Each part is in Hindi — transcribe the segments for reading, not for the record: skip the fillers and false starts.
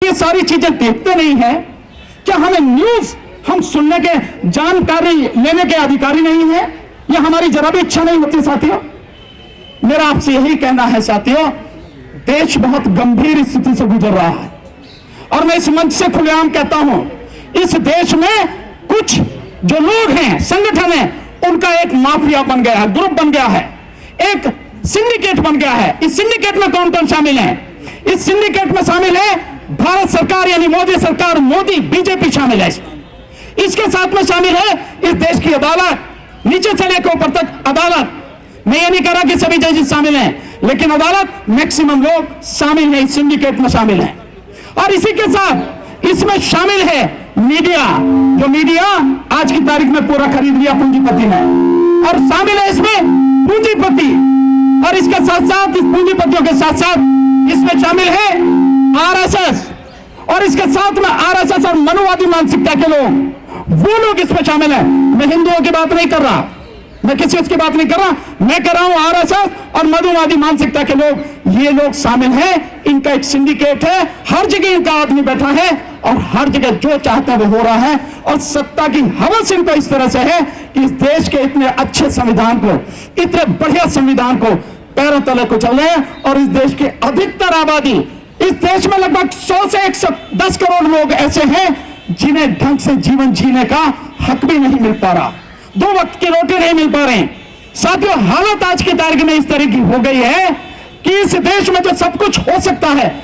ये सारी चीजें देखते नहीं है? क्या हमें न्यूज हम सुनने के, जानकारी लेने के अधिकारी नहीं है? यह हमारी जरा भी इच्छा नहीं होती साथियों? मेरा आपसे यही कहना है साथियों, देश बहुत गंभीर स्थिति से गुजर रहा है और मैं इस मंच से खुलेआम कहता हूं, इस देश में कुछ जो लोग हैं, संगठन है, उनका एक माफिया बन गया है, ग्रुप बन गया है, एक सिंडिकेट बन गया है। इस सिंडिकेट में कौन कौन शामिल है? इस सिंडिकेट में शामिल है भारत सरकार यानी मोदी सरकार, मोदी बीजेपी शामिल है इसमें। इसके साथ में शामिल है इस देश की अदालत, नीचे से लेकर ऊपर तक अदालत। मैं ये नहीं कह रहा कि सभी जजेस शामिल हैं, लेकिन अदालत मैक्सिमम लोग शामिल हैं, इस सिंडिकेट में शामिल हैं। और इसी के साथ इसमें शामिल है मीडिया, जो मीडिया आज की तारीख में पूरा खरीद लिया पूंजीपति ने, और शामिल है इसमें पूंजीपति, और इसके साथ साथ इस पूंजीपतियों के साथ साथ इसमें शामिल है आरएसएस, और इसके साथ में आरएसएस और मनुवादी मानसिकता के लोग, वो लोग इसमें शामिल हैं। मैं हिंदुओं की बात नहीं कर रहा, मैं किसी उसकी बात नहीं कर रहा, मैं कर रहा हूं आरएसएस और मनुवादी मानसिकता के लोग, ये लोग शामिल हैं। इनका एक सिंडिकेट है, हर जगह इनका आदमी बैठा है और हर जगह जो चाहता है वो हो रहा है। और सत्ता की हवस इनको इस तरह से है कि इस देश के इतने अच्छे संविधान को, इतने बढ़िया संविधान को पैरों तले को चल रहे हैं। और इस देश की अधिकतर आबादी, इस देश में लगभग 100 से 110 करोड़ लोग ऐसे हैं जिन्हें ढंग से जीवन जीने का हक भी नहीं मिल पा रहा, 2 वक्त की रोटी नहीं मिल पा रहे। साथियों, हालत आज की तारीख में इस तरह की हो गई है कि इस देश में जो सब कुछ हो सकता है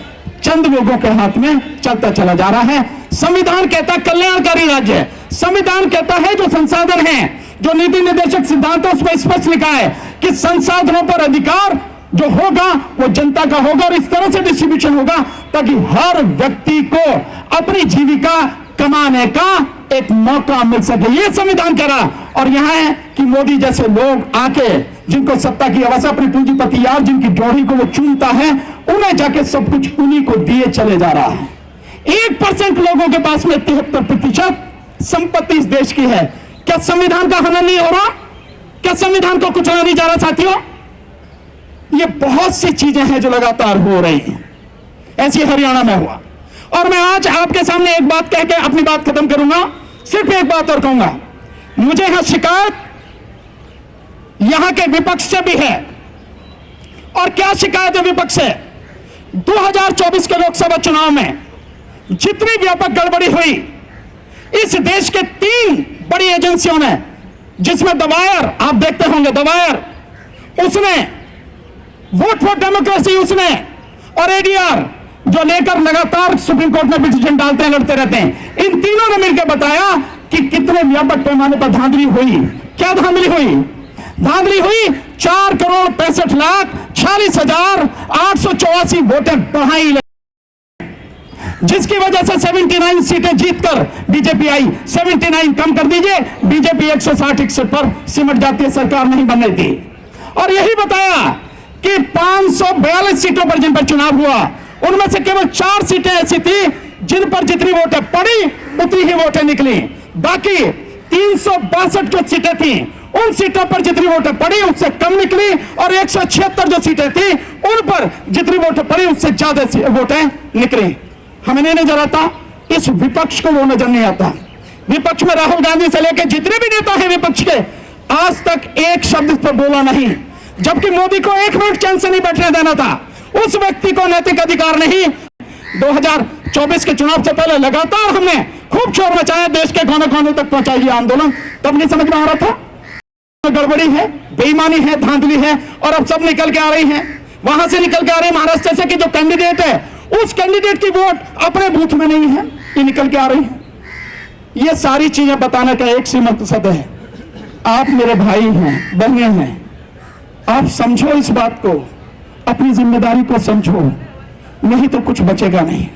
चंद लोगों के हाथ में चलता चला जा रहा है। संविधान कहता है कल्याणकारी राज्य है, संविधान कहता है जो संसाधन है, जो नीति निर्देशक सिद्धांत है, उसमें स्पष्ट लिखा है कि संसाधनों पर अधिकार जो होगा वो जनता का होगा और इस तरह से डिस्ट्रीब्यूशन होगा ताकि हर व्यक्ति को अपनी जीविका कमाने का एक मौका मिल सके। ये संविधान कह रहा। और यहां है कि मोदी जैसे लोग आके, जिनको सत्ता की अवस्था, अपनी पूंजीपति यार जिनकी जोड़ी को वो चुनता है, उन्हें जाके सब कुछ उन्हीं को दिए चले जा रहा है। 1% लोगों के पास में 73% संपत्ति इस देश की है। क्या संविधान का हनन नहीं हो रहा? क्या संविधान को कुचला नहीं जा रहा? साथियों, ये बहुत सी चीजें हैं जो लगातार हो रही हैं। ऐसी हरियाणा में हुआ। और मैं आज आपके सामने एक बात कह के अपनी बात खत्म करूंगा। सिर्फ एक बात और कहूंगा, मुझे यहां शिकायत यहां के विपक्ष से भी है। और क्या शिकायत है विपक्ष से? 2024 के लोकसभा चुनाव में जितनी व्यापक गड़बड़ी हुई इस देश के 3 बड़ी एजेंसियों ने, जिसमें दवायर, आप देखते होंगे दवायर, उसने वोट फॉर डेमोक्रेसी, उसने, और एडीआर जो लेकर लगातार सुप्रीम कोर्ट में पिटीशन डालते हैं, लड़ते रहते हैं, इन तीनों ने मिलकर बताया कि कितने व्यापक पैमाने पर धांधली हुई। क्या धांधली हुई? धांधली हुई 4,65,46,884 वोटें बढ़ाई, जिसकी वजह से 79 सीटें जीतकर बीजेपी आई। 79 कम कर दीजिए, बीजेपी 160-161 पर सिमट जाती है, सरकार नहीं बन रही थी। और यही बताया कि 542 सीटों पर जिन पर चुनाव हुआ, उनमें से केवल 4 सीटें ऐसी थी जिन पर जितनी वोटें पड़ी उतनी ही वोटें निकली। बाकी 362 जो सीटें थी, उन सीटों पर जितनी वोटें पड़ी उससे कम निकली, और 176 जो सीटें थी उन पर जितनी वोटें पड़ी उससे ज्यादा वोटें निकली। हमें नहीं नजर आता, इस विपक्ष को वो नजर नहीं आता। विपक्ष में राहुल गांधी से लेकर जितने भी नेता हैं विपक्ष के, आज तक एक शब्द इस पर बोला नहीं, जबकि मोदी को 1 मिनट चैन से नहीं बैठने देना था। उस व्यक्ति को नैतिक अधिकार नहीं। 2024 के चुनाव से पहले लगातार हमने खूब शोर मचाया, देश के कोने कोने तक पहुंचाई आंदोलन, तब नहीं समझ में आ रहा था गड़बड़ी है, बेईमानी है, धांधली है। और अब सब निकल के आ रही हैं, वहां से निकल के आ रहे हैं महाराष्ट्र से कि जो कैंडिडेट है उस कैंडिडेट की वोट अपने बूथ में नहीं है, ये निकल के आ रही है। ये सारी चीजें बताने का एक सी मकसद है, आप मेरे भाई हैं, बहनें हैं, आप समझो इस बात को, अपनी जिम्मेदारी को समझो, नहीं तो कुछ बचेगा नहीं।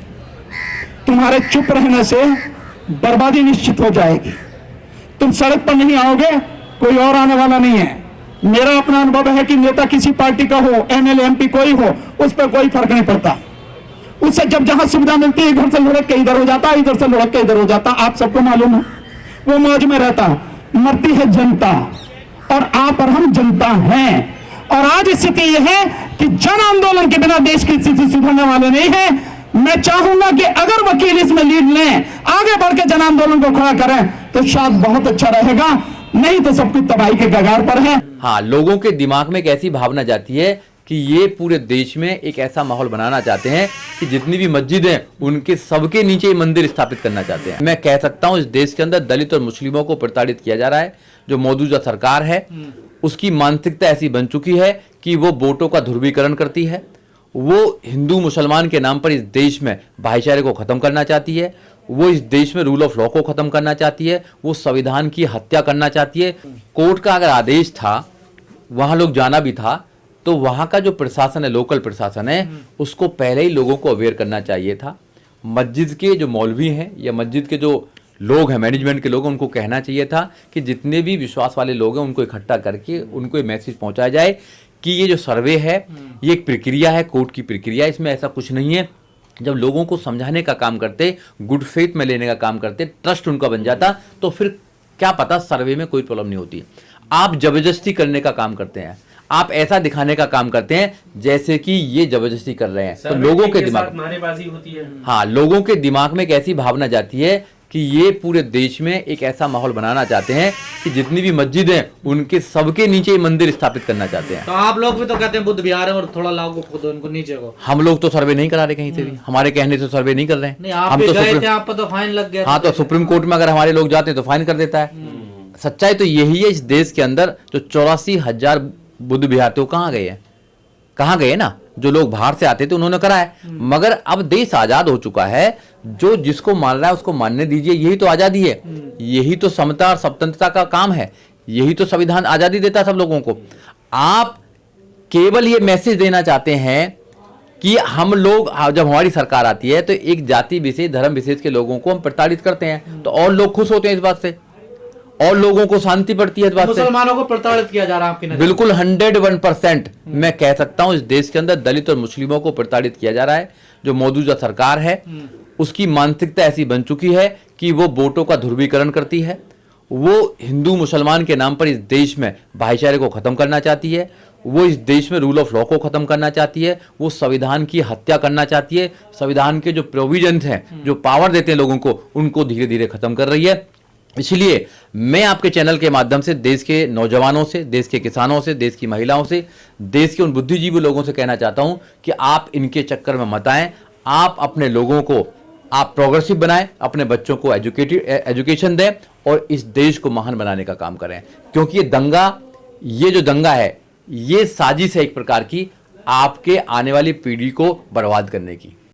तुम्हारे चुप रहने से बर्बादी निश्चित हो जाएगी। तुम सड़क पर नहीं आओगे, कोई और आने वाला नहीं है। मेरा अपना अनुभव है कि नेता किसी पार्टी का हो, एमएलए एमपी कोई हो, उस पर कोई फर्क नहीं पड़ता। उससे जब जहां सुविधा मिलती है, इधर से लुढ़क के इधर हो जाता, इधर से लुढ़क के इधर हो जाता। आप सबको मालूम है, वो मौज में रहता। मरती है जनता, और आप और हम जनता हैं। और आज स्थिति यह है कि जन आंदोलन के बिना देश की स्थिति सुधरने वाले नहीं है। मैं चाहूंगा कि अगर वकील इसमें लीड लें, आगे बढ़ के जन आंदोलन को खड़ा करें, तो शायद बहुत अच्छा रहेगा, नहीं तो सब कुछ तबाही के कगार पर है। हाँ, लोगों के दिमाग में एक ऐसी भावना जाती है कि ये पूरे देश में एक ऐसा माहौल बनाना चाहते हैं कि जितनी भी मस्जिद हैं उनके सबके नीचे मंदिर स्थापित करना चाहते हैं। मैं कह सकता हूं इस देश के अंदर दलित और मुस्लिमों को प्रताड़ित किया जा रहा है। जो मौजूदा सरकार है उसकी मानसिकता ऐसी बन चुकी है कि वो वोटों का ध्रुवीकरण करती है, वो हिंदू मुसलमान के नाम पर इस देश में भाईचारे को खत्म करना चाहती है, वो इस देश में रूल ऑफ लॉ को खत्म करना चाहती है, वो संविधान की हत्या करना चाहती है। कोर्ट का अगर आदेश था, वहां लोग जाना भी था, तो वहां का जो प्रशासन है, लोकल प्रशासन है, उसको पहले ही लोगों को अवेयर करना चाहिए था। मस्जिद के जो मौलवी हैं या मस्जिद के जो लोग हैं, मैनेजमेंट के लोग हैं, उनको कहना चाहिए था कि जितने भी विश्वास वाले लोग हैं उनको इकट्ठा करके उनको ये मैसेज पहुंचाया जाए कि ये जो सर्वे है ये एक प्रक्रिया है, कोर्ट की प्रक्रिया, इसमें ऐसा कुछ नहीं है। जब लोगों को समझाने का काम करते, गुड फेथ में लेने का काम करते, ट्रस्ट उनका बन जाता, तो फिर क्या पता सर्वे में कोई प्रॉब्लम नहीं होती। आप जबरदस्ती करने का काम करते हैं, आप ऐसा दिखाने का काम करते हैं जैसे कि ये जबरदस्ती कर रहे हैं, तो लोगों के दिमाग नारेबाजी होती है। हाँ, लोगों के दिमाग में एक ऐसी भावना जाती है कि ये पूरे देश में एक ऐसा माहौल बनाना चाहते हैं कि जितनी भी मस्जिद हैं उनके सबके नीचे मंदिर स्थापित करना चाहते हैं। तो आप लोग भी तो कहते हैं बुद्ध विहार है और थोड़ा लागू खोदो इनको नीचे को। हम लोग तो सर्वे नहीं करा रहे कहीं से भी, हमारे कहने से सर्वे नहीं कर रहे हैं। नहीं, आप हम भी तो गए थे, आप पर तो फाइन लग गया। हाँ, तो सुप्रीम कोर्ट में अगर हमारे लोग जाते हैं तो फाइन कर देता है। सच्चाई तो यही है। इस देश के अंदर जो 84,000 बुद्ध विहार थे वो कहाँ गए हैं? कहाँ गए ना? जो लोग बाहर से आते थे उन्होंने कराया, मगर अब देश आजाद हो चुका है, जो जिसको मान रहा है उसको मानने दीजिए, यही तो आजादी है, यही तो समता और स्वतंत्रता का काम है, यही तो संविधान आजादी देता है सब लोगों को। आप केवल ये मैसेज देना चाहते हैं कि हम लोग, जब हमारी सरकार आती है तो एक जाति विशेष, धर्म विशेष के लोगों को हम प्रताड़ित करते हैं, तो और लोग खुश होते हैं इस बात से, और लोगों को शांति पड़ती है इस बात से। मुसलमानों को प्रताड़ित किया जा रहा है आपकी नजर? बिल्कुल 101% मैं कह सकता हूं इस देश के अंदर दलित और मुस्लिमों को प्रताड़ित किया जा रहा है। जो मौजूदा सरकार है उसकी मानसिकता ऐसी बन चुकी है कि वो वोटों का ध्रुवीकरण करती है, वो हिंदू मुसलमान के नाम पर इस देश में भाईचारे को खत्म करना चाहती है, वो इस देश में रूल ऑफ लॉ को खत्म करना चाहती है, वो संविधान की हत्या करना चाहती है, संविधान के जो प्रोविजंस हैं, जो पावर देते हैं लोगों को, उनको धीरे धीरे खत्म कर रही है। इसलिए मैं आपके चैनल के माध्यम से देश के नौजवानों से, देश के किसानों से, देश की महिलाओं से, देश के उन बुद्धिजीवी लोगों से कहना चाहता हूं कि आप इनके चक्कर में मत आएं। आप अपने लोगों को आप प्रोग्रेसिव बनाएं, अपने बच्चों को एजुकेशन दें और इस देश को महान बनाने का काम करें, क्योंकि ये जो दंगा है ये साजिश है एक प्रकार की आपके आने वाली पीढ़ी को बर्बाद करने की।